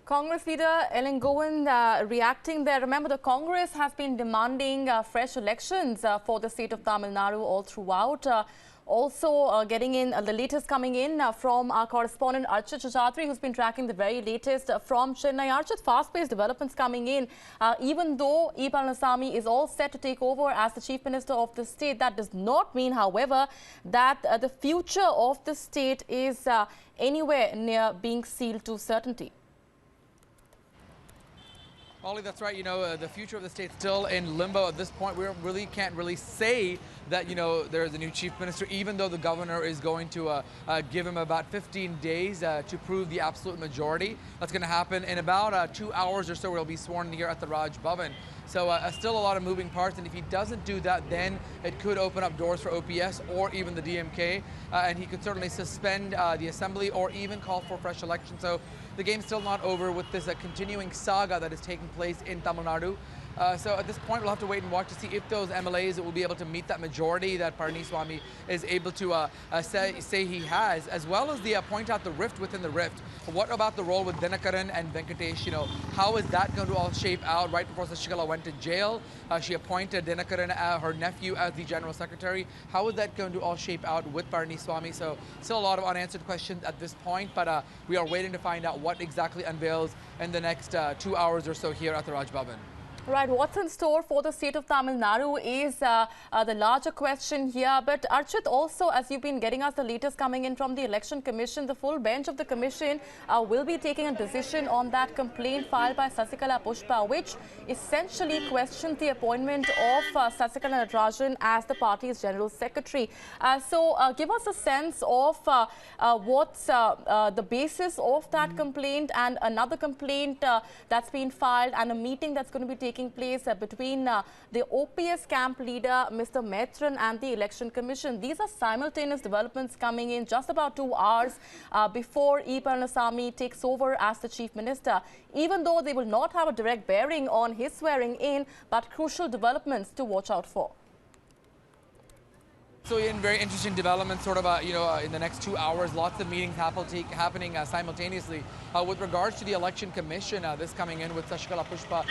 Congress leader Elangovan reacting there. Remember, the Congress has been demanding fresh elections for the state of Tamil Nadu all throughout. Also getting in the latest coming in from our correspondent Archit Chachatri, who's been tracking the very latest from Chennai. Archit, fast-paced developments coming in. Even though Palaniswami is all set to take over as the Chief Minister of the state, that does not mean, however, that the future of the state is anywhere near being sealed to certainty. Molly, that's right. The future of the state's still in limbo at this point. We really can't say that, there's a new chief minister, even though the governor is going to give him about 15 days to prove the absolute majority. That's going to happen in about 2 hours or so. He'll be sworn in here at the Raj Bhavan. So still a lot of moving parts, and if he doesn't do that, then it could open up doors for OPS or even the DMK, and he could certainly suspend the assembly or even call for fresh elections. So the game's still not over with this continuing saga that is taking place in Tamil Nadu. So at this point, we'll have to wait and watch to see if those MLAs will be able to meet that majority that Palaniswami is able to say he has, as well as point out the rift within the rift. What about the role with Dinakaran and Venkatesh? How is that going to all shape out? Right before Sashikala went to jail, she appointed Dinakaran, her nephew, as the General Secretary. How is that going to all shape out with Palaniswami? So still a lot of unanswered questions at this point, but we are waiting to find out what exactly unveils in the next 2 hours or so here at the Raj Bhavan. Right, what's in store for the state of Tamil Nadu is the larger question here. But Archit, also, as you've been getting us the latest coming in from the Election Commission, the full bench of the Commission will be taking a decision on that complaint filed by Sasikala Pushpa, which essentially questions the appointment of Sasikala Natarajan as the party's General Secretary. So give us a sense of what's the basis of that complaint and another complaint that's been filed and a meeting that's going to be taking place between the OPS camp leader, Mr. Maitran, and the Election Commission. These are simultaneous developments coming in just about 2 hours before Palaniswami takes over as the Chief Minister, even though they will not have a direct bearing on his swearing in, but crucial developments to watch out for. So in very interesting developments, in the next 2 hours, lots of meetings happening simultaneously. With regards to the Election Commission, this coming in with Sashikala Pushpa,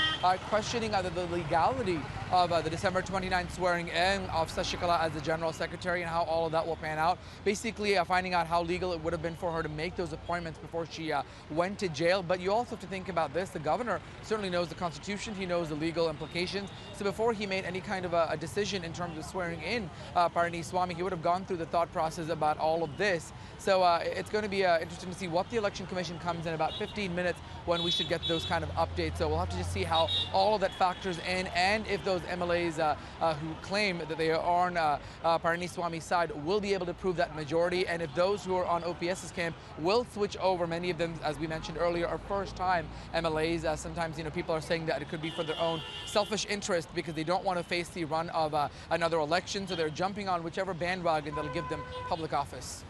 questioning the legality of the December 29th swearing in of Sashikala as the General Secretary and how all of that will pan out. Basically, finding out how legal it would have been for her to make those appointments before she went to jail. But you also have to think about this. The governor certainly knows the Constitution. He knows the legal implications. So before he made any kind of a decision in terms of swearing in Palaniswami, he would have gone through the thought process about all of this. So it's going to be interesting to see what the Election Commission comes in about 15 minutes when we should get those kind of updates. So we'll have to just see how all of that factors in, and if those MLAs who claim that they are on Palaniswami's side will be able to prove that majority, and if those who are on OPS's camp will switch over. Many of them, as we mentioned earlier, are first-time MLAs. Sometimes people are saying that it could be for their own selfish interest because they don't want to face the run of another election, so they're jumping on whichever bandwagon that'll give them public office.